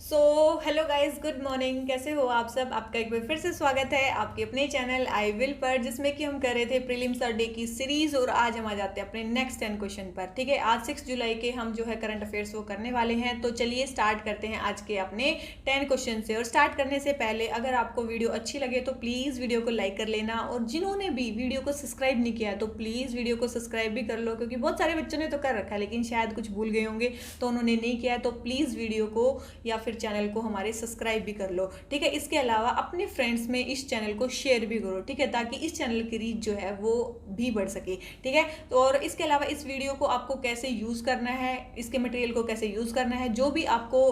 So hello guys, good morning. कैसे हो आप सब? आपका एक बार फिर से स्वागत है आपके अपने चैनल आई विल पर, जिसमें कि हम कर रहे थे प्रीलिम्स और डे की सीरीज। और आज हम आ जाते हैं अपने नेक्स्ट 10 क्वेश्चन पर। ठीक है, आज 6 जुलाई के हम जो है करंट अफेयर्स वो करने वाले हैं। तो चलिए स्टार्ट करते हैं आज के अपने 10 क्वेश्चन से। और स्टार्ट करने से पहले अगर आपको वीडियो अच्छी लगे तो प्लीज़ वीडियो को लाइक कर लेना, और जिन्होंने भी वीडियो को सब्सक्राइब नहीं किया है तो प्लीज़ वीडियो को सब्सक्राइब भी कर लो, क्योंकि बहुत सारे बच्चों ने तो कर रखा है लेकिन शायद कुछ भूल गए होंगे तो उन्होंने नहीं किया है। तो प्लीज़ वीडियो को या फिर चैनल को हमारे सब्सक्राइब भी कर लो। ठीक है, इसके अलावा अपने फ्रेंड्स में इस चैनल को शेयर भी करो। ठीक है, ताकि इस चैनल की रीच जो है वो भी बढ़ सके। ठीक है, तो और इसके अलावा इस वीडियो को आपको कैसे यूज करना है, इसके मटेरियल को कैसे यूज करना है, जो भी आपको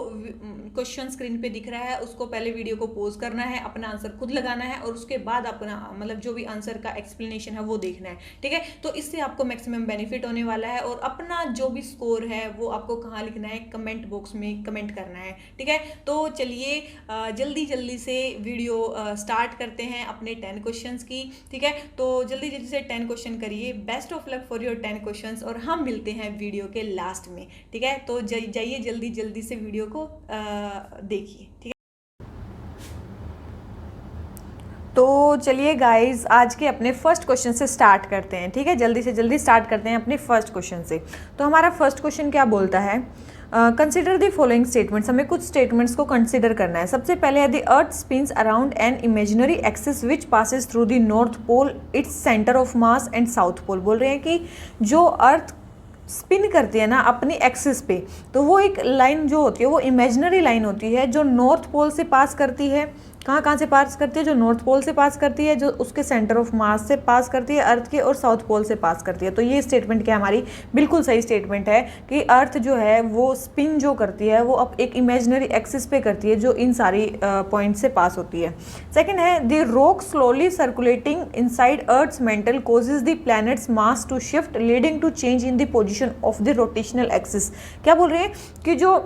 क्वेश्चन स्क्रीन पे दिख रहा है उसको पहले वीडियो को पॉज करना है, अपना आंसर खुद लगाना है और उसके बाद अपना मतलब जो भी आंसर का एक्सप्लेनेशन है वो देखना है। ठीक है, तो इससे आपको मैक्सिमम बेनिफिट होने वाला है। और अपना जो भी स्कोर है वो आपको कहाँ लिखना है, कमेंट बॉक्स में कमेंट करना है। ठीक है, तो चलिए जल्दी जल्दी से वीडियो स्टार्ट करते हैं अपने 10 क्वेश्चंस की। ठीक है, तो जल्दी जल्दी से 10 क्वेश्चन करिए। Best of luck for your 10 questions, और हम मिलते हैं वीडियो के लास्ट में। ठीक है, तो जाइए जल्दी जल्दी से वीडियो को देखिए। ठीक है, तो चलिए गाइस आज के अपने फर्स्ट क्वेश्चन से स्टार्ट करते हैं। ठीक है, जल्दी से जल्दी स्टार्ट करते हैं अपने फर्स्ट क्वेश्चन से। तो हमारा फर्स्ट क्वेश्चन क्या बोलता है, कंसिडर द फॉलोइंग स्टेटमेंट्स। हमें कुछ स्टेटमेंट्स को कंसिडर करना है। सबसे पहले है the earth spins around an imaginary axis which passes through the north pole, its centre of mass and south pole. बोल रहे हैं कि जो अर्थ स्पिन करती है ना अपनी एक्सिस पे, तो वो एक लाइन जो होती है वो इमेजिनरी लाइन होती है जो नॉर्थ पोल से पास करती है। कहाँ कहाँ से पास करती है? जो नॉर्थ पोल से पास करती है, जो उसके सेंटर ऑफ मास से पास करती है अर्थ के, और साउथ पोल से पास करती है। तो ये स्टेटमेंट क्या हमारी बिल्कुल सही स्टेटमेंट है कि अर्थ जो है वो स्पिन जो करती है वो अब एक इमेजिनरी एक्सिस पे करती है जो इन सारी पॉइंट से पास होती है। सेकेंड है the rock slowly circulating inside earth's mantle causes the planet's mass to shift leading to change in the position of the rotational axis. क्या बोल रहे हैं कि जो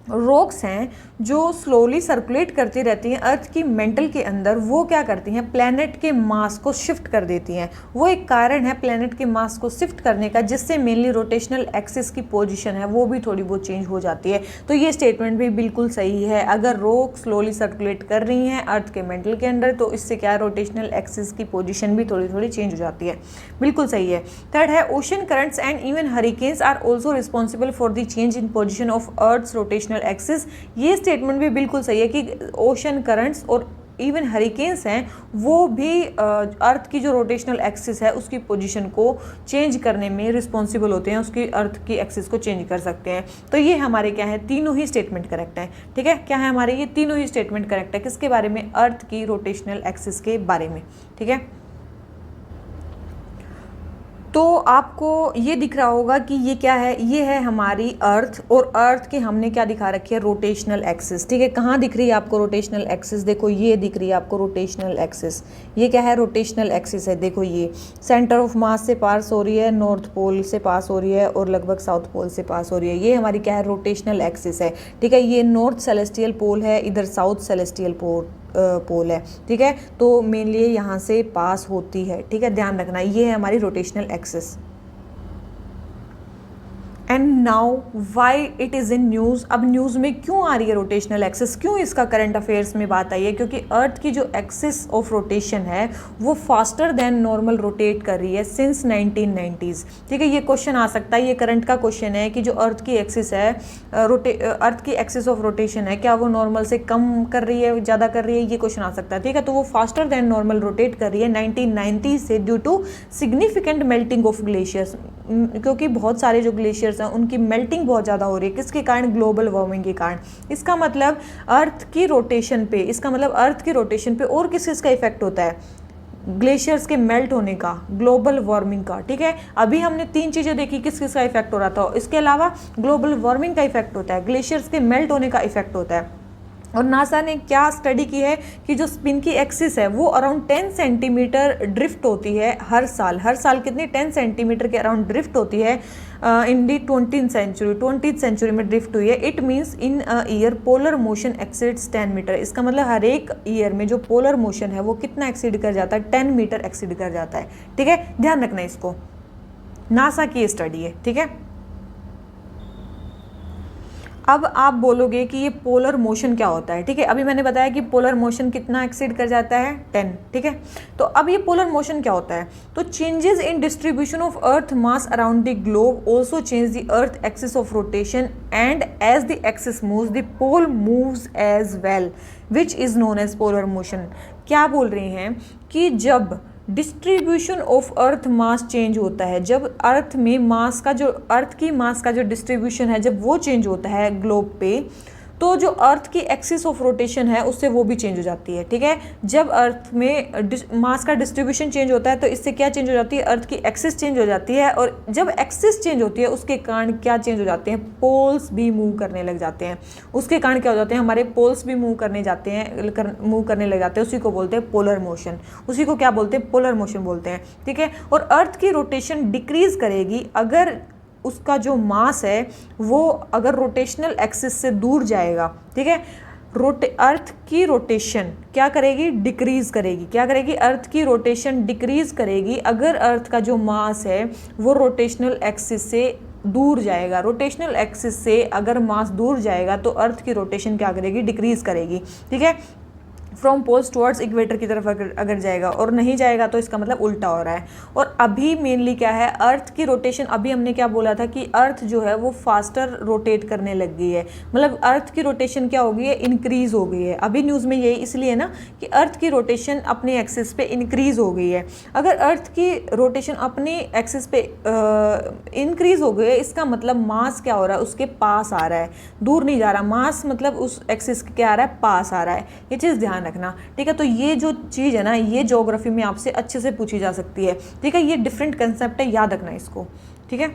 रॉक्स हैं जो स्लोली सर्कुलेट करती रहती हैं अर्थ की मेंटल के अंदर, वो क्या करती हैं, प्लैनेट के मास को शिफ्ट कर देती हैं। वो एक कारण है प्लैनेट के मास को शिफ्ट करने का, जिससे मेनली रोटेशनल एक्सिस की पोजीशन है वो भी थोड़ी बहुत चेंज हो जाती है। तो ये स्टेटमेंट भी बिल्कुल सही है। अगर रॉक स्लोली सर्कुलेट कर रही हैं अर्थ के मेंटल के अंदर तो इससे क्या, रोटेशनल एक्सिस की पोजिशन भी थोड़ी थोड़ी चेंज हो जाती है। बिल्कुल सही है। थर्ड है ocean currents and even hurricanes are also responsible for the change in position of earth's rotational axis. ये स्टेटमेंट भी बिल्कुल सही है कि ओशन करंट्स और इवन हरिकेन्स हैं वो भी अर्थ की जो रोटेशनल एक्सिस है उसकी पोजीशन को चेंज करने में रिस्पॉन्सिबल होते हैं, उसकी अर्थ की एक्सिस को चेंज कर सकते हैं। तो ये हमारे क्या है, तीनों ही स्टेटमेंट करेक्ट है। ठीक है, क्या है हमारे ये तीनों ही स्टेटमेंट करेक्ट है। किसके बारे में? अर्थ की रोटेशनल एक्सिस के बारे में। ठीक है, तो आपको ये दिख रहा होगा कि ये क्या है, ये है हमारी अर्थ, और अर्थ के हमने क्या दिखा रखी है, रोटेशनल एक्सिस। ठीक है, कहाँ दिख रही है आपको रोटेशनल एक्सिस? देखो ये दिख रही है आपको रोटेशनल एक्सिस। ये क्या है, रोटेशनल एक्सिस है। देखो ये सेंटर ऑफ मास से पास हो रही है, नॉर्थ पोल से पास हो रही है और लगभग साउथ पोल से पास हो रही है। ये हमारी क्या है, रोटेशनल एक्सिस है। ठीक है, ये नॉर्थ सेलेस्टियल पोल है, इधर साउथ सेलेस्टियल पोल है। ठीक है, तो मेनली यहाँ से पास होती है। ठीक है, ध्यान रखना ये है हमारी rotational axis. And now why it is in news. अब न्यूज़ में क्यों आ रही है रोटेशनल एक्सिस, क्यों इसका करंट अफेयर्स में बात आई है? क्योंकि अर्थ की जो एक्सिस ऑफ रोटेशन है वो फास्टर देन नॉर्मल रोटेट कर रही है सिंस 1990s। ठीक है, ये क्वेश्चन आ सकता है, ये करंट का क्वेश्चन है कि जो अर्थ की एक्सिस है, अर्थ की एक्सिस ऑफ रोटेशन है, क्या वो नॉर्मल से कम कर रही है, ज़्यादा कर रही है? ये क्वेश्चन आ सकता है। ठीक है, तो वो फास्टर देन नॉर्मल रोटेट कर रही है 1990 से due to significant melting of glaciers, क्योंकि बहुत सारे जो ग्लेशियर्स हैं उनकी मेल्टिंग बहुत ज़्यादा हो रही है। किसके कारण? ग्लोबल वार्मिंग के कारण। इसका मतलब अर्थ की रोटेशन पे, इसका मतलब अर्थ की रोटेशन पे और किस किसका इफेक्ट होता है? ग्लेशियर्स के मेल्ट होने का, ग्लोबल वार्मिंग का। ठीक है, अभी हमने 3 चीज़ें देखी किस किस का इफेक्ट हो रहा था। इसके अलावा ग्लोबल वार्मिंग का इफेक्ट होता है, ग्लेशियर्स के मेल्ट होने का इफेक्ट होता है। और नासा ने क्या स्टडी की है कि जो स्पिन की एक्सिस है वो अराउंड 10 सेंटीमीटर ड्रिफ्ट होती है हर साल। हर साल कितनी? 10 सेंटीमीटर के अराउंड ड्रिफ्ट होती है इन दी 20th सेंचुरी में ड्रिफ्ट हुई है। It means in year polar motion exceeds 10 metre. इसका मतलब हर एक ईयर में जो पोलर मोशन है वो कितना एक्सीड कर जाता है? 10 मीटर एक्सीड कर जाता है। ठीक है, ध्यान रखना इसको, नासा की स्टडी है। ठीक है, अब आप बोलोगे कि ये पोलर मोशन क्या होता है, ठीक है। अभी मैंने बताया कि पोलर मोशन कितना एक्सीड कर जाता है 10, ठीक है। तो अब ये पोलर मोशन क्या होता है, तो changes in distribution of earth mass around the globe also change the earth axis of rotation and as the axis moves the pole moves as well which is known as polar motion. क्या बोल रहे हैं कि जब distribution of earth mass change होता है, जब अर्थ में मास का जो अर्थ की मास का जो डिस्ट्रीब्यूशन है जब वो चेंज होता है ग्लोब पे, तो जो अर्थ की एक्सिस ऑफ रोटेशन है उससे वो भी चेंज हो जाती है, ठीक है। जब अर्थ में मास का डिस्ट्रीब्यूशन चेंज होता है तो इससे क्या चेंज हो जाती है, अर्थ की एक्सिस चेंज हो जाती है, और जब एक्सिस चेंज होती है उसके कारण क्या चेंज हो जाते हैं, पोल्स भी मूव करने लग जाते हैं। उसके कारण क्या हो जाते हैं, हमारे पोल्स भी मूव करने जाते हैं, मूव करने लग जाते हैं। उसी को बोलते हैं पोलर मोशन, उसी को क्या बोलते हैं, पोलर मोशन बोलते हैं, ठीक है। और अर्थ की रोटेशन डिक्रीज करेगी अगर उसका जो मास है वो अगर रोटेशनल एक्सिस से दूर जाएगा, ठीक है। अर्थ की रोटेशन क्या करेगी, डिक्रीज करेगी। क्या करेगी, अर्थ की रोटेशन डिक्रीज करेगी अगर अर्थ का जो मास है वो रोटेशनल एक्सिस से दूर जाएगा। रोटेशनल एक्सिस से अगर मास दूर जाएगा तो अर्थ की रोटेशन क्या करेगी, डिक्रीज करेगी, ठीक है। फ्रॉम पोल्स टुवर्ड्स इक्वेटर की तरफ अगर जाएगा, और नहीं जाएगा तो इसका मतलब उल्टा हो रहा है। और अभी मेनली क्या है, अर्थ की रोटेशन, अभी हमने क्या बोला था कि अर्थ जो है वो फास्टर रोटेट करने लग गई है, मतलब अर्थ की रोटेशन क्या हो गई है, इंक्रीज हो गई है। अभी न्यूज़ में यही इसलिए ना कि अर्थ की रोटेशन अपने एक्सिस पे इंक्रीज हो गई है। अगर अर्थ की रोटेशन अपनी एक्सिस पे इंक्रीज हो गई है, इसका मतलब मास क्या हो रहा है, उसके पास आ रहा है, दूर नहीं जा रहा। मास मतलब उस एक्सिस के क्या आ रहा है, पास आ रहा है। ये चीज़ ध्यान रखना, ठीक है। तो ये जो चीज़ है ना, ये ज्योग्राफी में आपसे अच्छे से पूछी जा सकती है, ठीक है। ये डिफरेंट कंसेप्ट है, याद रखना इसको, ठीक है।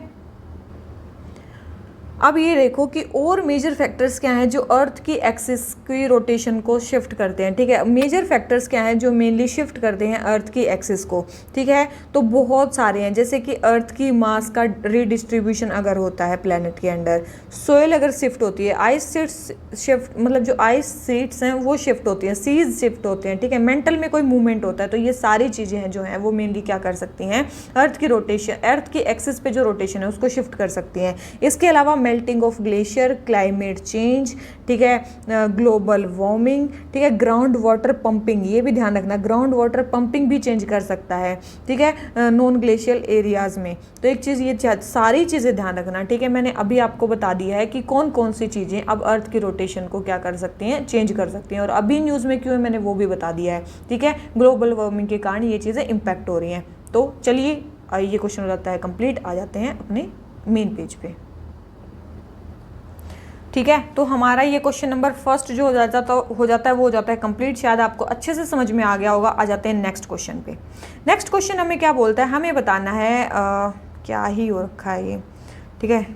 अब ये देखो कि और मेजर फैक्टर्स क्या हैं जो अर्थ की एक्सिस की रोटेशन को शिफ्ट करते हैं, ठीक है। मेजर फैक्टर्स क्या हैं जो मेनली शिफ्ट करते हैं अर्थ की एक्सिस को, ठीक है। तो बहुत सारे हैं, जैसे कि अर्थ की मास का रीडिस्ट्रीब्यूशन अगर होता है प्लेनेट के अंदर, सोयल अगर शिफ्ट होती है, आइस सीट्स शिफ्ट, मतलब जो आइस सीट्स हैं वो शिफ्ट होती हैं, सीज शिफ्ट होते हैं, ठीक है। मेंटल में कोई मूवमेंट होता है, तो ये सारी चीज़ें हैं जो हैं वो मेनली क्या कर सकती हैं, अर्थ की रोटेशन, अर्थ की एक्सिस पे जो रोटेशन है उसको शिफ्ट कर सकती हैं। इसके अलावा melting of glacier, climate change, ठीक है, ग्लोबल वार्मिंग, ठीक है, ग्राउंड वाटर पंपिंग, ये भी ध्यान रखना, ग्राउंड वाटर पंपिंग भी चेंज कर सकता है, ठीक है, नॉन ग्लेशियल एरियाज में। तो एक चीज़ ये सारी चीज़ें ध्यान रखना, ठीक है। मैंने अभी आपको बता दिया है कि कौन कौन सी चीज़ें अब अर्थ की रोटेशन को क्या कर सकती हैं, चेंज कर सकती हैं, और अभी न्यूज़ में क्यों है मैंने वो भी बता दिया है, ठीक है। ग्लोबल वार्मिंग के कारण ये चीज़ें इम्पैक्ट हो रही हैं। तो चलिए ये क्वेश्चन हो जाता है कंप्लीट, आ जाते हैं अपने मेन पेज पे, ठीक है। तो हमारा ये क्वेश्चन नंबर फर्स्ट जो हो जाता है वो हो जाता है कंप्लीट। शायद आपको अच्छे से समझ में आ गया होगा। आ जाते हैं नेक्स्ट क्वेश्चन पे। नेक्स्ट क्वेश्चन हमें क्या बोलता है, हमें बताना है क्या ही हो रखा है ये, ठीक है।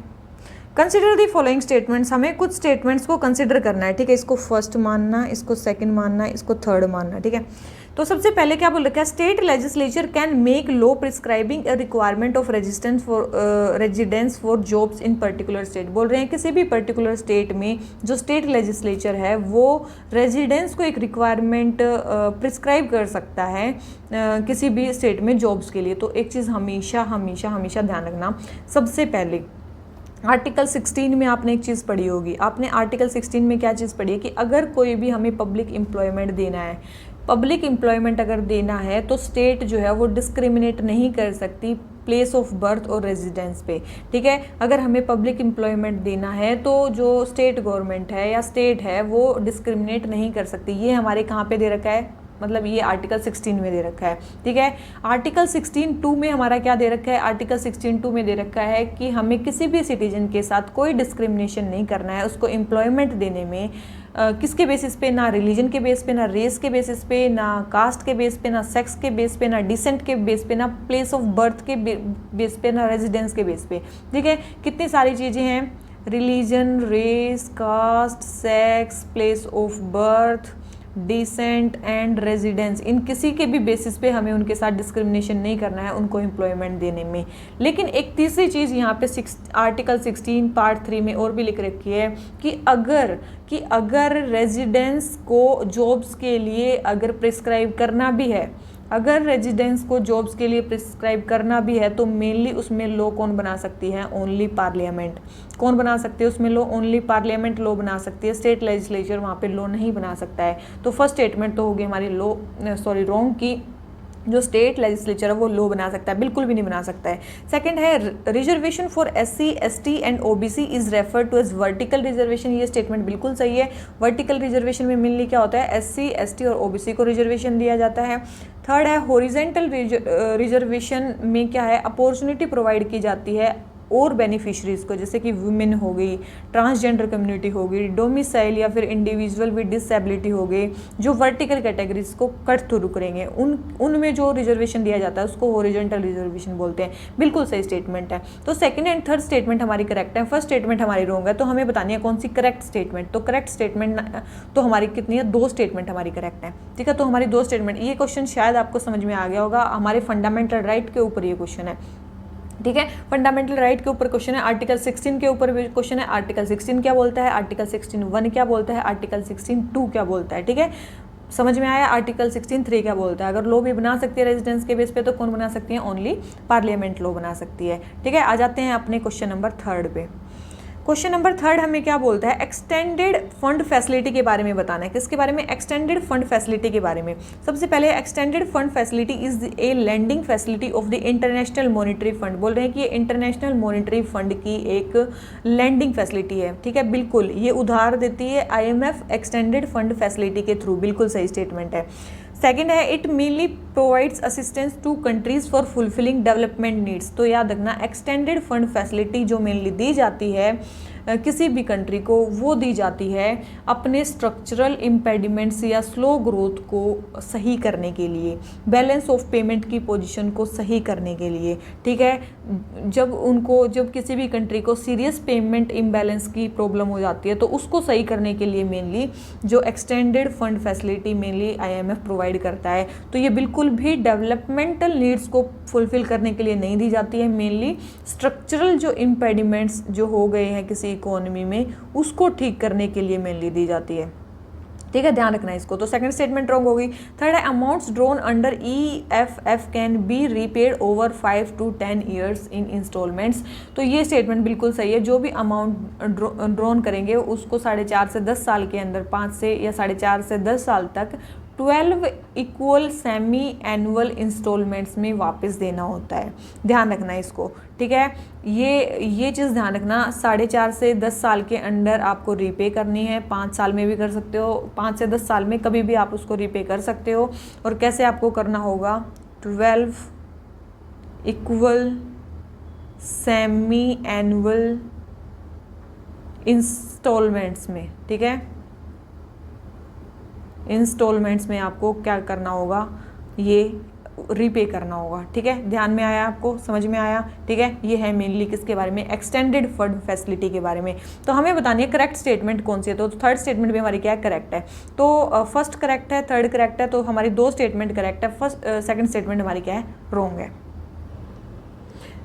कंसिडर दी फॉलोइंग स्टेटमेंट्स, हमें कुछ स्टेटमेंट्स को कंसिडर करना है, ठीक है। इसको फर्स्ट मानना, इसको सेकंड मानना, इसको थर्ड मानना, ठीक है। तो सबसे पहले क्या बोल रखा है, state legislature can make law prescribing a requirement of residence for jobs in particular state. बोल रहे हैं किसी भी पर्टिकुलर स्टेट में जो स्टेट लेजिस्लेचर है वो रेजिडेंस को एक रिक्वायरमेंट प्रिस्क्राइब कर सकता है किसी भी स्टेट में जॉब्स के लिए। तो एक चीज़ हमेशा हमेशा हमेशा ध्यान रखना, सबसे पहले आर्टिकल 16 में आपने एक चीज़ पढ़ी होगी, आपने आर्टिकल 16 में क्या चीज़ पढ़ी है कि अगर कोई भी हमें पब्लिक एम्प्लॉयमेंट देना है, पब्लिक एम्प्लॉयमेंट अगर देना है तो स्टेट जो है वो डिस्क्रिमिनेट नहीं कर सकती प्लेस ऑफ बर्थ और रेजिडेंस पे, ठीक है। अगर हमें पब्लिक एम्प्लॉयमेंट देना है तो जो स्टेट गवर्नमेंट है या स्टेट है वो डिस्क्रिमिनेट नहीं कर सकती। ये हमारे कहाँ पे दे रखा है, मतलब ये आर्टिकल 16 में दे रखा है, ठीक है। आर्टिकल 16(2) में हमारा क्या दे रखा है, आर्टिकल 16(2) में दे रखा है कि हमें किसी भी सिटीजन के साथ कोई डिस्क्रिमिनेशन नहीं करना है। उसको एम्प्लॉयमेंट देने में किसके बेसिस पे, ना रिलीजन के बेस पे, ना रेस के बेसिस पे, ना कास्ट के बेस पे, ना सेक्स के बेस पे, ना डिसेंट के बेस पे, ना प्लेस ऑफ बर्थ के बेस पे, ना रेजिडेंस के बेस पे, ठीक है। कितनी सारी चीज़ें हैं, religion, race, caste, sex, place of birth, descent and residence, इन किसी के भी बेसिस पे हमें उनके साथ डिस्क्रिमिनेशन नहीं करना है उनको एम्प्लॉयमेंट देने में। लेकिन एक तीसरी चीज़ यहाँ पे आर्टिकल 16 पार्ट 3 में और भी लिख रखी है कि अगर रेजिडेंस को जॉब्स के लिए अगर प्रिस्क्राइब करना भी है अगर रेजिडेंस को जॉब्स के लिए प्रिस्क्राइब करना भी है तो मेनली उसमें लॉ कौन बना सकती है, ओनली पार्लियामेंट। कौन बना सकती है उसमें लॉ, ओनली पार्लियामेंट लॉ बना सकती है, स्टेट लेजिस्लेचर वहाँ पे लॉ नहीं बना सकता है। तो फर्स्ट स्टेटमेंट तो होगी हमारी रॉन्ग की जो स्टेट लेजिस्लेचर है वो लॉ बना सकता है, बिल्कुल भी नहीं बना सकता है। सेकंड है reservation for SC ST and OBC is refer to as vertical reservation, ये स्टेटमेंट बिल्कुल सही है। वर्टिकल रिजर्वेशन में मेनली क्या होता है, SC ST और OBC को रिजर्वेशन दिया जाता है। थर्ड है हॉरिजेंटल रिजर्वेशन में क्या है, अपॉर्चुनिटी प्रोवाइड की जाती है और बेनिफिशरीज को, जैसे कि वुमेन हो गई, ट्रांसजेंडर कम्युनिटी हो गई, डोमिसाइल या फिर इंडिविजुअल विद डिसेबिलिटी हो गए, जो वर्टिकल कैटेगरीज को कट थ्रू करेंगे, उनमें जो रिजर्वेशन दिया जाता है उसको हॉरिजॉन्टल रिजर्वेशन बोलते हैं। बिल्कुल सही स्टेटमेंट है। तो सेकंड एंड थर्ड स्टेटमेंट हमारी करेक्ट है, फर्स्ट स्टेटमेंट हमारी रॉन्ग है। तो हमें बतानी है कौन सी करेक्ट स्टेटमेंट। तो करेक्ट स्टेटमेंट तो हमारी कितनी है, 2 स्टेटमेंट हमारी करेक्ट है। ठीक है, तो हमारी 2 स्टेटमेंट। ये क्वेश्चन शायद आपको समझ में आ गया होगा, हमारे फंडामेंटल राइट के ऊपर ये क्वेश्चन है। ठीक है, फंडामेंटल राइट के ऊपर क्वेश्चन है, आर्टिकल 16 के ऊपर भी क्वेश्चन है। आर्टिकल 16 क्या बोलता है, आर्टिकल 16(1) क्या बोलता है, आर्टिकल 16(2) क्या बोलता है। ठीक है, समझ में आया। आर्टिकल 16(3) क्या बोलता है, अगर लॉ भी बना सकती है रेजिडेंस के बेस पे तो कौन बना सकती है, ओनली पार्लियामेंट लॉ बना सकती है। ठीक है, आ जाते हैं अपने क्वेश्चन नंबर 3 पे। क्वेश्चन नंबर 3 हमें क्या बोलता है, एक्सटेंडेड फंड फैसिलिटी के बारे में बताना है। किसके बारे में, एक्सटेंडेड फंड फैसिलिटी के बारे में। सबसे पहले extended fund facility is a lending facility of the international monetary fund. बोल रहे हैं कि ये इंटरनेशनल मॉनेटरी फंड की एक लेंडिंग फैसिलिटी है। ठीक है, बिल्कुल ये उधार देती है IMF एक्सटेंडेड फंड फैसिलिटी के थ्रू, बिल्कुल सही स्टेटमेंट है। सेकेंड है it mainly provides assistance to countries for fulfilling development needs. तो याद रखना एक्सटेंडेड फंड फैसिलिटी जो मेनली दी जाती है किसी भी कंट्री को, वो दी जाती है अपने स्ट्रक्चरल इम्पेडिमेंट्स या स्लो ग्रोथ को सही करने के लिए, बैलेंस ऑफ पेमेंट की पोजीशन को सही करने के लिए। ठीक है, जब किसी भी कंट्री को सीरियस पेमेंट इम्बैलेंस की प्रॉब्लम हो जाती है तो उसको सही करने के लिए मेनली जो extended fund facility mainly IMF provide करता है। तो ये बिल्कुल भी डेवलपमेंटल नीड्स को फुलफिल करने के लिए नहीं दी जाती है, मेनली स्ट्रक्चरल जो इम्पेडिमेंट्स जो हो गए हैं किसी इकोनॉमी में उसको ठीक करने के लिए मेनली दी जाती है। ठीक है, ध्यान रखना इसको। तो सेकंड स्टेटमेंट रॉन्ग होगी। थर्ड है amounts drawn under EFF can be repaid over 5 to 10 years in instalments. तो ये स्टेटमेंट बिल्कुल सही है। जो भी अमाउंट ड्रॉन करेंगे उसको 4.5 से 10 साल के अंदर, 5 से या 4.5 से 10 साल तक 12 इक्वल सेमी एनुअल इंस्टॉलमेंट्स में वापस देना होता है। ध्यान रखना इसको। ठीक है, ये चीज़ ध्यान रखना, 4.5 से 10 साल के अंडर आपको रीपे करनी है। 5 साल में भी कर सकते हो, 5 से 10 साल में कभी भी आप उसको रीपे कर सकते हो। और कैसे आपको करना होगा, 12 इक्वल सेमी एनुअल इंस्टॉलमेंट्स में। ठीक है, इंस्टॉलमेंट्स में आपको क्या करना होगा, ये रीपे करना होगा। ठीक है, ध्यान में आया, आपको समझ में आया। ठीक है, ये है मेनली किसके बारे में, एक्सटेंडेड फंड फैसिलिटी के बारे में। तो हमें बतानी है करेक्ट स्टेटमेंट कौन सी है। तो थर्ड स्टेटमेंट भी हमारी क्या है, करेक्ट है। तो फर्स्ट करेक्ट है, थर्ड करेक्ट है, तो हमारी 2 स्टेटमेंट करेक्ट है। सेकंड स्टेटमेंट हमारी क्या है, रॉन्ग है।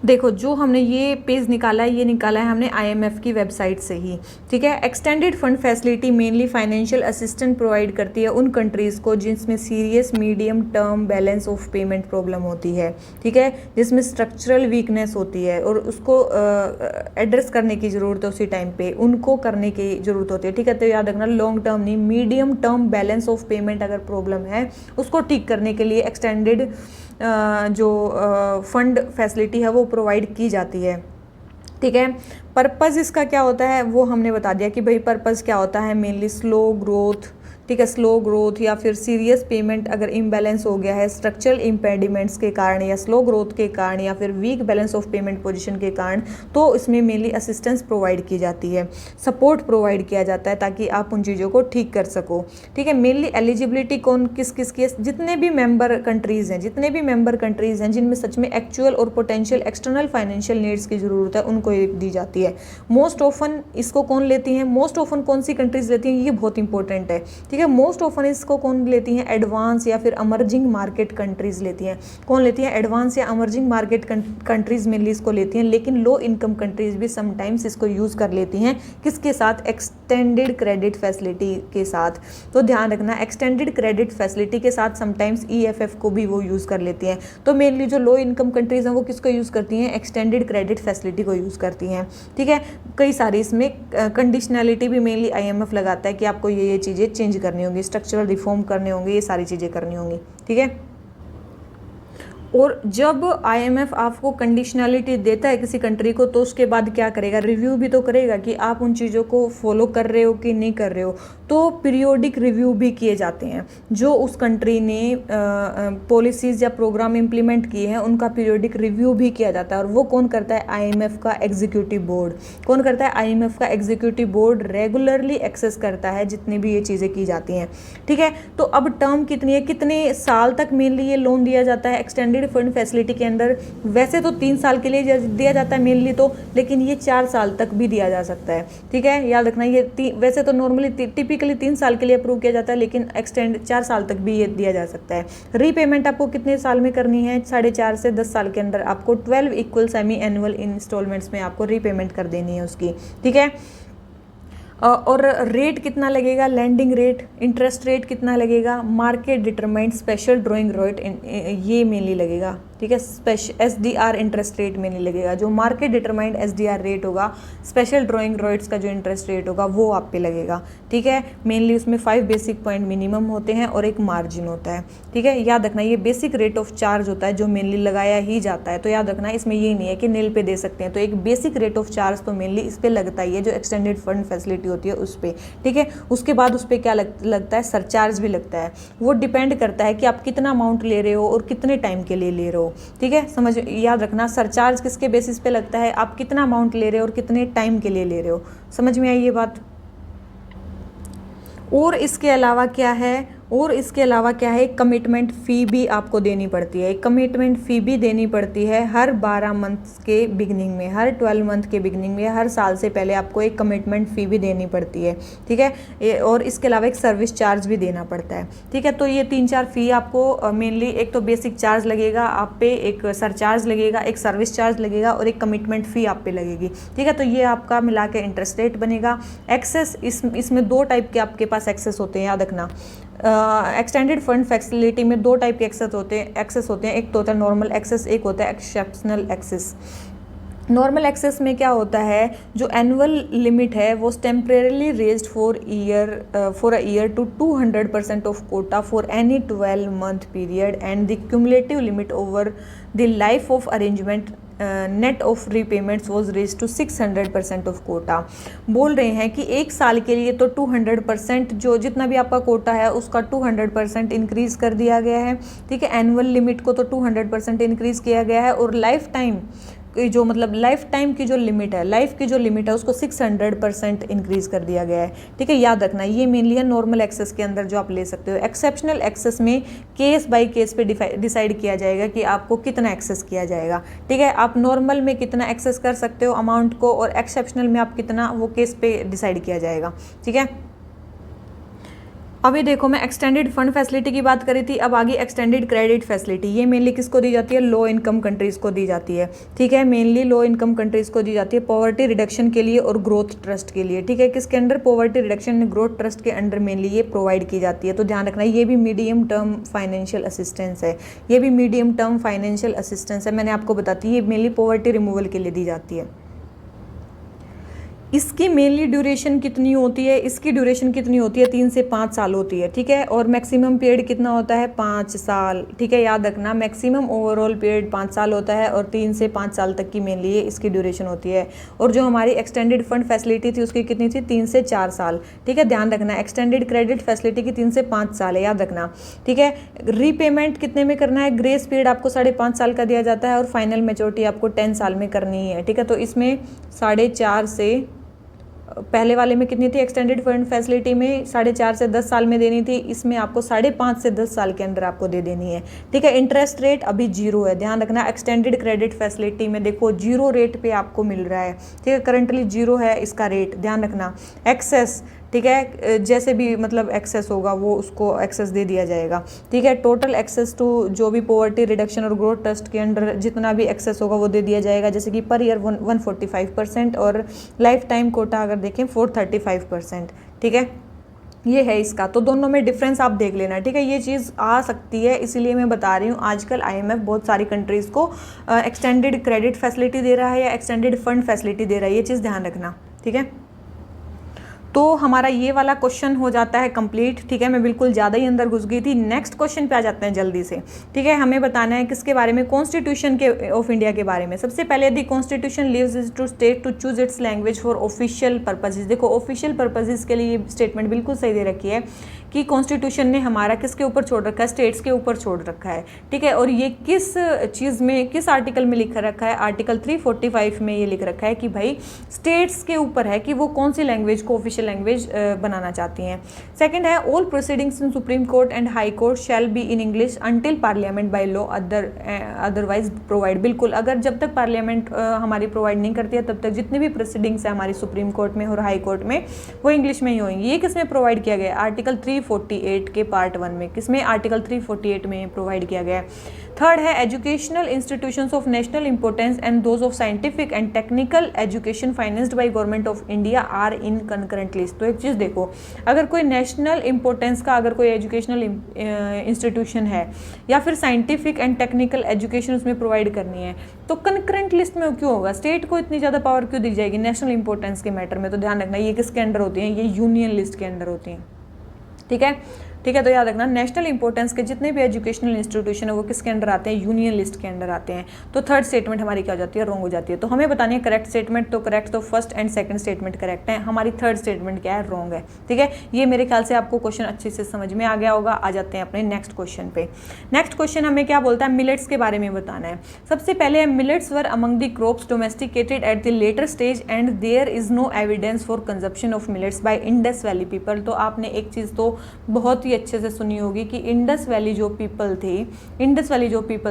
देखो जो हमने ये पेज निकाला है, ये निकाला है हमने IMF की वेबसाइट से ही। ठीक है, extended fund facility mainly financial assistance provide करती है उन कंट्रीज़ को जिसमें serious medium term balance of payment problem होती है। ठीक है, जिसमें स्ट्रक्चरल वीकनेस होती है और उसको एड्रेस करने की ज़रूरत है, उसी टाइम पे उनको करने की ज़रूरत होती है। ठीक है, तो याद रखना लॉन्ग टर्म नहीं, medium term balance of payment अगर प्रॉब्लम है उसको ठीक करने के लिए एक्सटेंडेड जो फंड फैसिलिटी है वो प्रोवाइड की जाती है। ठीक है, पर्पज़ इसका क्या होता है वो हमने बता दिया कि भाई पर्पज़ क्या होता है, मेनली स्लो ग्रोथ। ठीक है, स्लो ग्रोथ या फिर सीरियस पेमेंट अगर इम्बैलेंस हो गया है स्ट्रक्चरल इम्पेडिमेंट्स के कारण या स्लो ग्रोथ के कारण या फिर weak balance of payment position के कारण, तो इसमें मेनली असिस्टेंस प्रोवाइड की जाती है, सपोर्ट प्रोवाइड किया जाता है ताकि आप उन चीज़ों को ठीक कर सको। ठीक है, मेनली एलिजिबिलिटी कौन किस किस की, जितने भी मेंबर कंट्रीज़ हैं जिनमें सच में एक्चुअल और पोटेंशियल एक्सटर्नल फाइनेंशियल नीड्स की ज़रूरत है उनको ये दी जाती है। मोस्ट ऑफन इसको कौन लेती हैं, मोस्ट ऑफन कौन सी कंट्रीज़ लेती हैं, ये बहुत इंपॉर्टेंट है। ठीक ठीक है। मोस्ट ऑफन इसको कौन लेती हैं, एडवांस या फिर अमर्जिंग मार्केट कंट्रीज लेती हैं। कौन लेती हैं, एडवांस या अमर्जिंग मार्केट कंट्रीज मेनली इसको लेती हैं, लेकिन लो इनकम कंट्रीज भी समटाइम्स इसको यूज़ कर लेती हैं। किसके साथ, एक्सटेंडेड क्रेडिट फैसिलिटी के साथ। तो ध्यान रखना, एक्सटेंडेड क्रेडिट फैसिलिटी के साथ समटाइम्स EFF को भी वो यूज़ कर लेती हैं। तो मेनली जो लो इनकम कंट्रीज हैं वो किसको यूज़ करती हैं, एक्सटेंडेड क्रेडिट फैसिलिटी को यूज़ करती हैं। ठीक है, कई सारी इसमें कंडीशनैलिटी भी मेनली IMF लगाता है कि आपको ये चीज़ें चेंज करनी होंगी, स्ट्रक्चरल रिफॉर्म करने होंगे, ये सारी चीज़ें करनी होंगी। ठीक है, और जब IMF आपको कंडीशनैलिटी देता है किसी कंट्री को, तो उसके बाद क्या करेगा, रिव्यू भी तो करेगा कि आप उन चीज़ों को फॉलो कर रहे हो कि नहीं कर रहे हो। तो पीरियोडिक रिव्यू भी किए जाते हैं। जो उस कंट्री ने पॉलिसीज़ या प्रोग्राम इम्प्लीमेंट किए हैं उनका पीरियोडिक रिव्यू भी किया जाता है। और वो कौन करता है, IMF का एग्जीक्यूटिव बोर्ड। कौन करता है, IMF का एग्जीक्यूटिव बोर्ड रेगुलरली एक्सेस करता है जितनी भी ये चीज़ें की जाती हैं। ठीक है, तो अब टर्म कितनी है, कितने साल तक मेनली ये लोन दिया जाता है एक्सटेंडेड फंड फैसिलिटी के अंदर। वैसे तो 3 साल के लिए दिया जाता है मेनली तो, लेकिन ये 4 साल तक भी दिया जा सकता है। ठीक है, याद रखना, ये वैसे तो नॉर्मली टिपिकली 3 साल के लिए अप्रूव किया जाता है, लेकिन एक्सटेंड 4 साल तक भी ये दिया जा सकता है। रीपेमेंट आपको कितने साल में करनी है, 4.5 से 10 साल के अंदर आपको 12 इक्वल सेमी एनुअल इंस्टॉलमेंट्स में आपको रीपेमेंट कर देनी है उसकी। ठीक है, और रेट कितना लगेगा, लैंडिंग रेट, इंटरेस्ट रेट कितना लगेगा, market determined special drawing rate, ये मेनली लगेगा। ठीक है, SDR इंटरेस्ट रेट मेनली लगेगा। जो मार्केट डिटरमाइंड SDR रेट होगा, स्पेशल ड्राइंग रेट्स का जो इंटरेस्ट रेट होगा वो आप पे लगेगा। ठीक है, मेनली उसमें 5 बेसिक पॉइंट मिनिमम होते हैं और एक मार्जिन होता है। ठीक है, याद रखना, ये बेसिक रेट ऑफ चार्ज होता है जो मेनली लगाया ही जाता है। तो याद रखना, इसमें ये नहीं है कि नील पे दे सकते हैं। तो एक बेसिक रेट ऑफ चार्ज तो मेनली इस पर लगता ही है, जो एक्सटेंडेड फंड फैसिलिटी होती है उस पर। ठीक है, उसके बाद उस पर क्या लगता है, सरचार्ज भी लगता है। वो डिपेंड करता है कि आप कितना अमाउंट ले रहे हो और कितने टाइम के लिए ले रहे हो। ठीक है, समझ, याद रखना, सरचार्ज किसके बेसिस पे लगता है, आप कितना अमाउंट ले रहे हो और कितने टाइम के लिए ले रहे हो। समझ में आई ये बात। और इसके अलावा क्या है, कमिटमेंट फ़ी भी आपको देनी पड़ती है। कमिटमेंट फ़ी भी देनी पड़ती है हर 12 मंथ के बिगनिंग में, हर 12 मंथ के बिगनिंग में, हर साल से पहले आपको एक कमिटमेंट फ़ी भी देनी पड़ती है। ठीक है, और इसके अलावा एक सर्विस चार्ज भी देना पड़ता है। ठीक है, तो ये 3-4 फ़ी आपको मेनली, एक तो बेसिक चार्ज लगेगा आप पे, एक सरचार्ज लगेगा, एक सर्विस चार्ज लगेगा और एक कमिटमेंट फ़ी आप पे लगेगी। ठीक है, तो ये आपका मिला के इंटरेस्ट रेट बनेगा। एक्सेस, इसमें 2 टाइप के आपके पास एक्सेस होते हैं, याद रखना। एक्सटेंडेड फंड फैसिलिटी में 2 टाइप के एक्सेस होते हैं। एक तो होता है नॉर्मल एक्सेस, एक होता है एक्सेप्शनल एक्सेस। नॉर्मल एक्सेस में क्या होता है, जो एनुअल लिमिट है वो temporarily raised for a year to 200% of quota for any 12 month period and the cumulative limit over the life of arrangement net of repayments was raise to 600% of quota. बोल रहे हैं कि 1 साल के लिए तो 200%, जो जितना भी आपका कोटा है उसका 200% इंक्रीज़ कर दिया गया है। ठीक है, एनुअल लिमिट को तो 200% इंक्रीज़ किया गया है, और लाइफ टाइम जो मतलब लाइफ टाइम की जो लिमिट है, लाइफ की जो लिमिट है उसको 600% इंक्रीज़ कर दिया गया है। ठीक है, याद रखना, ये मेनली है नॉर्मल एक्सेस के अंदर जो आप ले सकते हो। एक्सेप्शनल एक्सेस में केस बाय केस पे डिसाइड किया जाएगा कि आपको कितना एक्सेस किया जाएगा। ठीक है, आप नॉर्मल में कितना एक्सेस कर सकते हो अमाउंट को, और एक्सेप्शनल में आप कितना, वो केस पे डिसाइड किया जाएगा। ठीक है, अभी देखो, मैं एक्सटेंडेड फंड फैसिलिटी की बात करी थी, अब आगे एक्सटेंडेड क्रेडिट फैसिलिटी। ये मेनली किसको दी जाती है, लो इनकम कंट्रीज़ को दी जाती है। ठीक है, मेनली लो इनकम कंट्रीज़ को दी जाती है पॉवर्टी रिडक्शन के लिए और ग्रोथ ट्रस्ट के लिए। ठीक है, किसके under, poverty reduction and growth trust के अंडर मेनली ये प्रोवाइड की जाती है। तो ध्यान रखना, ये भी मीडियम टर्म फाइनेंशियल असिस्टेंस है। ये भी मीडियम टर्म फाइनेंशियल असिस्टेंस है, मैंने आपको बताती है, ये मेनली पॉवर्टी रिमूवल के लिए दी जाती है। इसकी मेनली ड्यूरेशन कितनी होती है, 3 से 5 साल होती है। ठीक है, और मैक्सिमम पीरियड कितना होता है, 5 साल। ठीक है, याद रखना, मैक्सिमम ओवरऑल पीरियड 5 साल होता है, और 3 से 5 साल तक की मेनली ये इसकी ड्यूरेशन होती है। और जो हमारी एक्सटेंडेड फंड फैसिलिटी थी उसकी कितनी थी, 3 से 4 साल। ठीक है, ध्यान रखना, एक्सटेंडेड क्रेडिट फैसिलिटी की 3 से 5 साल है, याद रखना। ठीक है, रीपेमेंट कितने में करना है, ग्रेस पीरियड आपको 5.5 साल का दिया जाता है, और फाइनल मैच्योरिटी आपको 10 साल में करनी है। ठीक है, तो इसमें 4.5 से, पहले वाले में कितनी थी, एक्सटेंडेड फंड फैसिलिटी में 4.5 से 10 साल में देनी थी, इसमें आपको 5.5 से 10 साल के अंदर आपको दे देनी है। ठीक है, इंटरेस्ट रेट अभी 0 है, ध्यान रखना। एक्सटेंडेड क्रेडिट फैसिलिटी में देखो 0 रेट पे आपको मिल रहा है। ठीक है, करंटली 0 है इसका रेट, ध्यान रखना। एक्सेस ठीक है, जैसे भी मतलब एक्सेस होगा वो उसको एक्सेस दे दिया जाएगा। ठीक है, टोटल एक्सेस टू जो भी पॉवर्टी रिडक्शन और ग्रोथ ट्रस्ट के अंडर जितना भी एक्सेस होगा वो दे दिया जाएगा, जैसे कि पर ईयर 145% और लाइफ टाइम कोटा अगर देखें 435%। ठीक है, ये है इसका। तो दोनों में डिफरेंस आप देख लेना। ठीक है, ये चीज़ आ सकती है, इसीलिए मैं बता रही हूँ। आजकल IMF बहुत सारी कंट्रीज़ को एक्सटेंडेड क्रेडिट फैसिलिटी दे रहा है या एक्सटेंडेड फंड फैसिलिटी दे रहा है, ये चीज़ ध्यान रखना। ठीक है, तो हमारा ये वाला क्वेश्चन हो जाता है कंप्लीट। ठीक है, मैं बिल्कुल ज़्यादा ही अंदर घुस गई थी। नेक्स्ट क्वेश्चन पे आ जाते हैं जल्दी से। ठीक है, हमें बताना है किसके बारे में, कॉन्स्टिट्यूशन के ऑफ इंडिया के बारे में। सबसे पहले the constitution leaves is to state to choose its language for official purposes. देखो, ऑफिशियल पर्पजेज के लिए स्टेटमेंट बिल्कुल सही दे रखी है कि कॉन्स्टिट्यूशन ने हमारा किसके ऊपर छोड़ रखा है, स्टेट्स के ऊपर छोड़ रखा है। ठीक है, और ये किस चीज़ में, किस आर्टिकल में लिखा रखा है, आर्टिकल 345 में ये लिख रखा है कि भाई स्टेट्स के ऊपर है कि वो कौन सी लैंग्वेज को ऑफिशियल लैंग्वेज बनाना चाहती हैं। सेकंड है, all proceedings in supreme court and high court shall be in English until parliament by law otherwise provide. बिल्कुल, अगर जब तक पार्लियामेंट हमारी प्रोवाइड नहीं करती है तब तक जितने भी प्रोसीडिंग्स है हमारी सुप्रीम कोर्ट में और हाई कोर्ट में वो इंग्लिश में ही होंगी। ये किसमें प्रोवाइड किया गया है, आर्टिकल 348 के पार्ट 1 में। किसमें, आर्टिकल 348 में प्रोवाइड किया गया है। थर्ड है, educational institutions of national importance and those of scientific and technical education financed by government of India are in concurrent list. तो एक चीज़ देखो, अगर कोई नेशनल इंपॉर्टेंस का अगर कोई एजुकेशनल इंस्टीट्यूशन है या फिर साइंटिफिक एंड टेक्निकल एजुकेशन उसमें प्रोवाइड करनी है तो कंकरेंट लिस्ट में क्यों होगा, स्टेट को इतनी ज़्यादा पावर क्यों दी जाएगी नेशनल इंपॉर्टेंस के मैटर में। तो ध्यान रखना, ये किसके अंडर होती हैं, ये यूनियन लिस्ट के अंडर होती हैं। ठीक है, ठीक है, तो याद रखना नेशनल इंपॉर्टेंस के जितने भी एजुकेशनल इंस्टीट्यूशन है वो किसके अंडर आते हैं, यूनियन लिस्ट के अंडर आते हैं। तो थर्ड स्टेटमेंट हमारी क्या हो जाती है, रॉन्ग हो जाती है। तो हमें बतानी है करेक्ट स्टेटमेंट। तो करेक्ट तो first and second statement correct है, हमारी थर्ड स्टेटमेंट क्या है, रॉन्ग है। ठीक है, ये मेरे ख्याल से आपको क्वेश्चन अच्छे से समझ में आ गया होगा। आ जाते हैं अपने नेक्स्ट क्वेश्चन पे। नेक्स्ट क्वेश्चन हमें क्या बोलता है, मिलेट्स के बारे में बताना है। सबसे पहले millets were among the crops domesticated at the later stage and there is no evidence for consumption of millets by Indus valley people. तो आपने एक चीज़ तो बहुत ही अच्छे से सुनी होगी कि इंडस वैली जो पीपल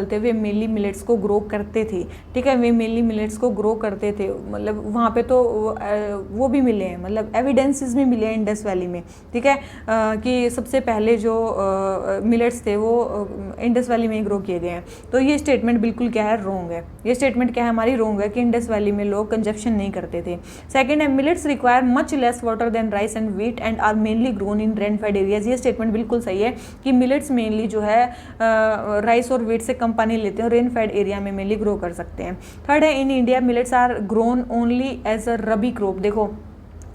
थे वे मेनली मिलेट्स को ग्रो करते थे। ठीक है, वे मेनली मिलेट्स को ग्रो करते थे, मतलब वहाँ पे तो वो भी मिले हैं, मतलब एविडेंसेस भी मिले हैं इंडस वैली में। ठीक है, कि सबसे पहले जो मिलेट्स थे वो इंडस वैली में ही ग्रो किए गए हैं। तो ये स्टेटमेंट बिल्कुल क्या है, रॉन्ग है। ये स्टेटमेंट क्या है, हमारी रॉन्ग है कि इंडस वैली में लोग कंजप्शन नहीं करते थे। सेकेंड है, millets require much less water than rice and wheat and are mainly grown in rainfed areas. ये स्टेटमेंट बिल्कुल सही है कि मिलेट्स मेनली जो है राइस और व्हीट से कम पानी लेते हैं और रेन फेड एरिया में मेनली ग्रो कर सकते हैं। थर्ड है, in India millets are grown only as a rabi crop. देखो,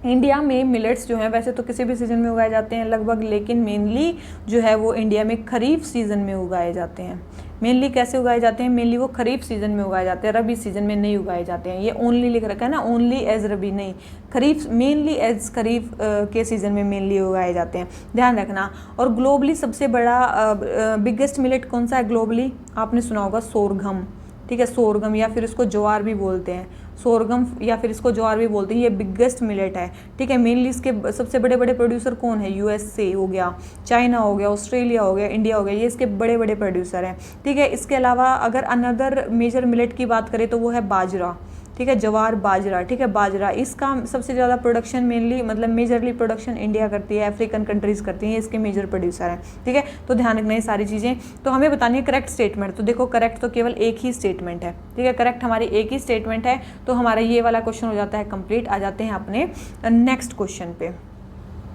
इंडिया में मिलेट्स जो हैं वैसे तो किसी भी सीज़न में उगाए जाते हैं लगभग, लेकिन मेनली जो है वो इंडिया में खरीफ सीज़न में उगाए जाते हैं। मेनली कैसे उगाए जाते हैं, मेनली वो खरीफ सीज़न में उगाए जाते हैं, रबी सीज़न में नहीं उगाए जाते हैं। ये ओनली लिख रखा है ना, ओनली एज रबी नहीं, खरीफ मेनली एज खरीफ के सीज़न में मेनली उगाए जाते हैं, ध्यान रखना। और ग्लोबली सबसे बड़ा बिगेस्ट मिलेट कौन सा है ग्लोबली, आपने सुना होगा सोरगम। ठीक है, सोरगम या फिर इसको ज्वार भी बोलते हैं, सोरगम या फिर इसको ज्वार भी बोलते हैं, ये बिगेस्ट मिलेट है। ठीक है, मेनली इसके सबसे बड़े बड़े प्रोड्यूसर कौन है, USA हो गया, चाइना हो गया, ऑस्ट्रेलिया हो गया, इंडिया हो गया, ये इसके बड़े बड़े प्रोड्यूसर हैं। ठीक है, इसके अलावा अगर अनदर मेजर मिलेट की बात करें तो वो है बाजरा। ठीक है, जवार बाजरा। ठीक है, बाजरा इसका सबसे ज़्यादा प्रोडक्शन मेनली मतलब मेजरली प्रोडक्शन इंडिया करती है, अफ्रीकन कंट्रीज करती हैं, इसके मेजर प्रोड्यूसर हैं। ठीक है, तो ध्यान रखना ये सारी चीज़ें। तो हमें बतानी है करेक्ट स्टेटमेंट। तो देखो, करेक्ट तो केवल एक ही स्टेटमेंट है। ठीक है, करेक्ट हमारी एक ही स्टेटमेंट है। तो हमारा ये वाला क्वेश्चन हो जाता है कंप्लीट। आ जाते हैं अपने नेक्स्ट क्वेश्चन पे।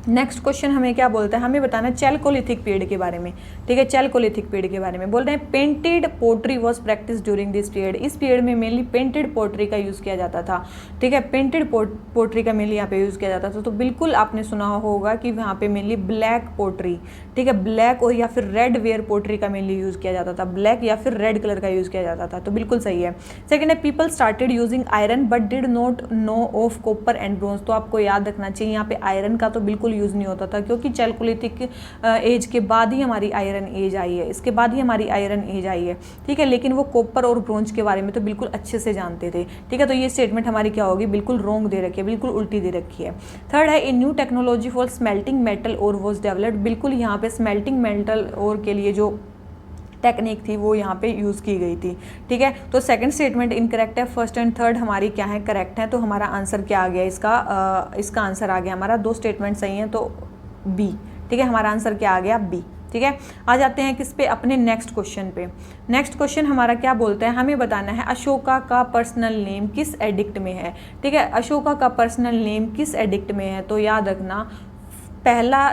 नेक्स्ट क्वेश्चन हमें क्या बोलता है, हमें बताना है चैल्कोलिथिक पीरियड के बारे में। ठीक है, चैल्कोलिथिक पीरियड के बारे में बोल रहे हैं painted pottery was practice during this period. इस पीरियड में मेनली पेंटेड पोट्री का यूज़ किया जाता था। ठीक है, पेंटेड पोट्री का मेनली यहाँ पे यूज़ किया जाता था। तो बिल्कुल आपने सुना होगा कि वहाँ पे मेनली ब्लैक पोट्री, ठीक है, ब्लैक और या फिर रेड वेयर पोट्री का मेनली यूज़ किया जाता था, ब्लैक या फिर रेड कलर का यूज़ किया जाता था। तो बिल्कुल सही है। सेकेंड है, people started using iron but did not know of copper and bronze. तो आपको याद रखना चाहिए यहाँ पे आयरन का तो बिल्कुल यूज़ नहीं होता था, क्योंकि चैल्कोलिथिक एज के बाद ही हमारी आयरन एज आई है, इसके बाद ही हमारी आयरन एज आई है। ठीक है, लेकिन वो कॉपर और ब्रोंज के बारे में तो बिल्कुल अच्छे से जानते थे। ठीक है, तो ये स्टेटमेंट हमारी क्या होगी, बिल्कुल रॉन्ग दे रखी है, बिल्कुल उल्टी दे रखी है। थर्ड है, a new technology for smelting metal और वॉज डेवलप्ड। बिल्कुल यहाँ पे स्मेल्टिंग मेटल और के लिए जो टेक्निक थी वो यहाँ पे यूज़ की गई थी। ठीक है, तो सेकंड स्टेटमेंट इनकरेक्ट है, फर्स्ट एंड थर्ड हमारी क्या है, करेक्ट है। तो हमारा आंसर क्या आ गया इसका आंसर आ गया हमारा, दो स्टेटमेंट सही हैं तो बी। ठीक है, हमारा आंसर क्या आ गया, बी। ठीक है, आ जाते हैं किस पे, अपने नेक्स्ट क्वेश्चन पे। नेक्स्ट क्वेश्चन हमारा क्या बोलता है, हमें बताना है अशोका का पर्सनल नेम किस एडिक्ट में है। ठीक है, अशोका का पर्सनल नेम किस एडिक्ट में है, तो याद रखना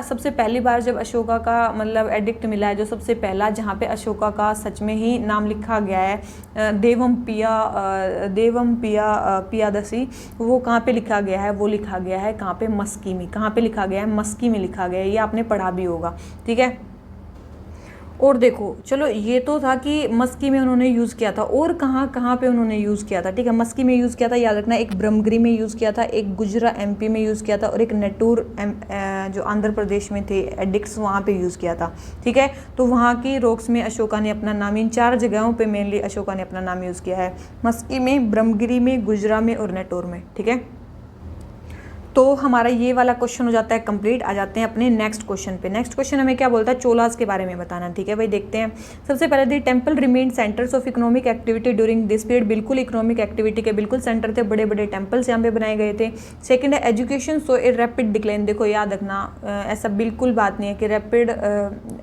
सबसे पहली बार जब अशोका का मतलब एडिक्ट मिला है, जो सबसे पहला जहाँ पे अशोका का सच में ही नाम लिखा गया है, देवम पियादसी, वो कहाँ पे लिखा गया है, वो लिखा गया है कहाँ पे, मस्की में। कहाँ पे लिखा गया है, मस्की में लिखा गया है, ये आपने पढ़ा भी होगा। ठीक है, और देखो चलो ये तो था कि मस्की में उन्होंने यूज़ किया था, और कहाँ कहाँ पे उन्होंने यूज़ किया था। ठीक है, मस्की में यूज़ किया था, याद रखना, एक ब्रह्मगिरी में यूज़ किया था, एक गुजरा एमपी में यूज़ किया था, और एक नेटूर जो आंध्र प्रदेश में थे एडिक्ट्स, वहाँ पे यूज़ किया था। ठीक है, तो वहाँ की रोक्स में अशोका ने अपना नाम, इन 4 जगहों पर मेनली अशोका ने अपना नाम यूज़ किया है, मस्की में, ब्रह्मगिरी में, गुजरा में और नेटोर में। ठीक है, तो हमारा ये वाला क्वेश्चन हो जाता है कंप्लीट। आ जाते हैं अपने नेक्स्ट क्वेश्चन पे। नेक्स्ट क्वेश्चन हमें क्या बोलता है, चोलास के बारे में बताना। ठीक है भाई, देखते हैं। सबसे पहले the temple remain centres of economic activity during this period, बिल्कुल इकोनॉमिक एक्टिविटी के बिल्कुल सेंटर थे, बड़े बड़े टेम्पल्स यहाँ पे बनाए गए थे। सेकंड है education so a rapid decline, देखो याद रखना ऐसा बिल्कुल बात नहीं है कि रैपिड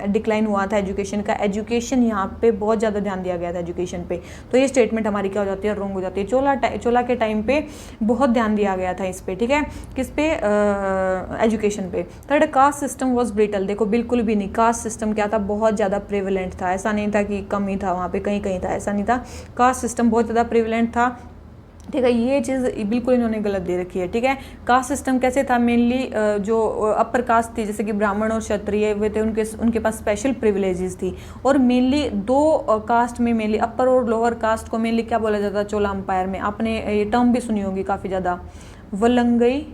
डिक्लाइन हुआ था एजुकेशन का, एजुकेशन यहाँ पे बहुत ज़्यादा ध्यान दिया गया था एजुकेशन पे, तो ये स्टेटमेंट हमारी क्या हो जाती है, रॉन्ग हो जाती है। चोला के टाइम पे बहुत ध्यान दिया गया था इस पे। ठीक है, किस पे, एजुकेशन पे। Third, caste system was brittle, देखो बिल्कुल भी नहीं, कास्ट सिस्टम क्या था, बहुत ज़्यादा प्रिवेलेंट था, ऐसा नहीं था कि कम ही था, वहाँ पे कहीं कहीं था, ऐसा नहीं था, कास्ट सिस्टम बहुत ज़्यादा प्रिवेलेंट था। ठीक है, ये चीज़ बिल्कुल इन्होंने गलत दे रखी है। ठीक है, कास्ट सिस्टम कैसे था, मेनली जो अपर कास्ट थी जैसे कि ब्राह्मण और क्षत्रिय वे थे, उनके पास स्पेशल प्रिविलेजेस थी, और मेनली 2 कास्ट में, मेनली अपर और लोअर कास्ट को मेनली क्या बोला जाता है चोला अम्पायर में, आपने ये टर्म भी सुनी होगी काफ़ी ज़्यादा, वलंगई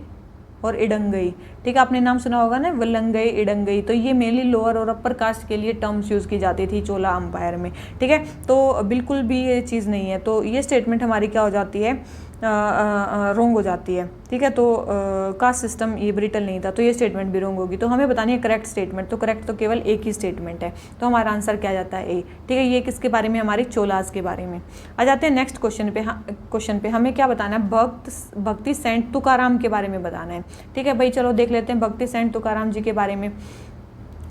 और इडंगई। ठीक है, आपने नाम सुना होगा ना, वलंगई, इडंगई, तो ये मेनली लोअर और अपर कास्ट के लिए टर्म्स यूज़ की जाती थी चोला अम्पायर में। ठीक है, तो बिल्कुल भी ये चीज़ नहीं है, तो ये स्टेटमेंट हमारी क्या हो जाती है, रोंग हो जाती है। ठीक है, तो कास्ट सिस्टम ये ब्रिटल नहीं था, तो ये स्टेटमेंट भी रोंग होगी। तो हमें बतानी है करेक्ट स्टेटमेंट, तो करेक्ट तो केवल एक ही स्टेटमेंट है, तो हमारा आंसर क्या जाता है, ए। ठीक है, ये किसके बारे में, हमारी चोलास के बारे में। आ जाते हैं नेक्स्ट क्वेश्चन पे हमें क्या बताना है, भक्ति सेंट तुकाराम के बारे में बताना है। ठीक है भाई, चलो देख लेते हैं भक्ति सेंट तुकाराम जी के बारे में।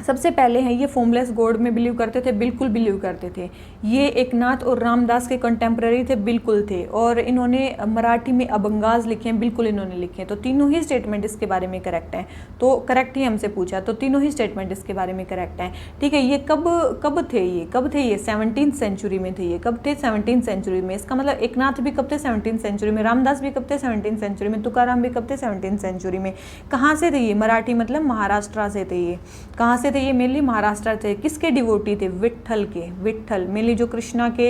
सबसे पहले हैं ये फॉर्मलेस गॉड में बिलीव करते थे, बिल्कुल बिलीव करते थे। ये एकनाथ और रामदास के कंटेम्प्रेरी थे, बिल्कुल थे, और इन्होंने मराठी में अभंगाज लिखे हैं, बिल्कुल इन्होंने लिखे हैं, तो तीनों ही स्टेटमेंट इसके बारे में करेक्ट हैं। तो करेक्ट ही हमसे पूछा, तो तीनों ही स्टेटमेंट इसके बारे में करेक्ट हैं। ठीक है, ये कब थे ये 17th सेंचुरी में थे, ये कब थे, 17th सेंचुरी में। इसका मतलब एकनाथ भी कब थे, 17th सेंचुरी में, रामदास भी कब थे, 17th सेंचुरी में, तुकाराम भी कब थे, 17th सेंचुरी में। कहाँ से थे ये, मराठी मतलब महाराष्ट्र से थे ये। कहाँ से थे ये, मेनली महाराष्ट्र थे। किसके डिवोटी थे, विट्ठल के, विट्ठल मेनली जो कृष्णा के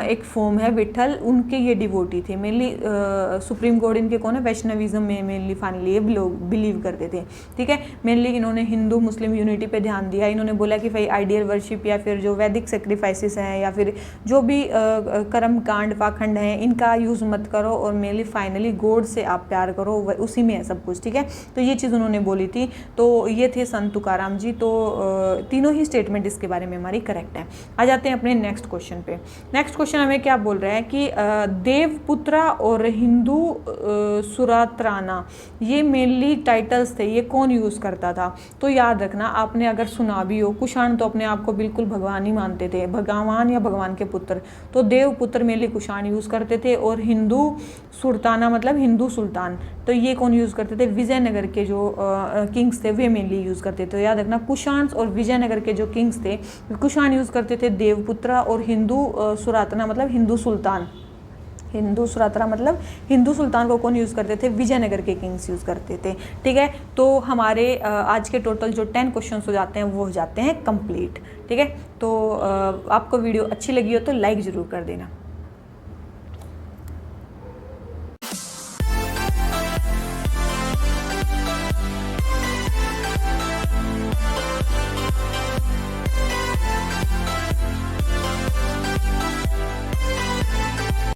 एक फॉर्म है विट्ठल, उनके ये डिवोटी थे। मेनली सुप्रीम गॉड इनके कौन है, वैष्णविज्म में मेनली फाइनली ये लोग बिलीव करते थे। ठीक है, मेनली इन्होंने हिंदू मुस्लिम यूनिटी पे ध्यान दिया। इन्होंने बोला कि भाई आइडियल वर्शिप या फिर जो वैदिक सेक्रीफाइसेस हैं या फिर जो भी कर्म कांड पाखंड हैं इनका यूज़ मत करो, और मेनली फाइनली गॉड से आप प्यार करो, उसी में है सब कुछ। ठीक है, तो ये चीज़ उन्होंने बोली थी, तो ये थे संत तुकाराम जी। तो तीनों ही स्टेटमेंट इसके बारे में हमारी करेक्ट है। आ जाते हैं अपने नेक्स्ट क्वेश्चन पे। नेक्स्ट क्वेश्चन हमें क्या बोल रहा है कि देवपुत्रा और हिंदू सुरात्राना, ये मेनली टाइटल्स थे, ये कौन यूज़ करता था, तो याद रखना, आपने अगर सुना भी हो, कुषाण तो अपने आप को बिल्कुल भगवान ही मानते थे, भगवान या भगवान के पुत्र, तो देवपुत्र मेनली कुषाण यूज़ करते थे, और हिंदू सुल्ताना मतलब हिंदू सुल्तान, तो ये कौन यूज़ करते थे, विजयनगर के जो किंग्स थे वे मेनली यूज़ करते थे। तो याद रखना, कुषाण और विजयनगर के जो किंग्स थे, कुषाण यूज़ करते थे देवपुत्रा, और हिंदू सुरातना मतलब हिंदू सुल्तान, हिंदू सुरात्रा मतलब हिंदू सुल्तान को कौन यूज़ करते थे, विजयनगर के किंग्स यूज़ करते थे। ठीक है, तो हमारे आज के टोटल जो 10 क्वेश्चन हो जाते हैं वो हो जाते हैं कंप्लीट। ठीक है, तो आपको वीडियो अच्छी लगी हो तो लाइक ज़रूर कर देना।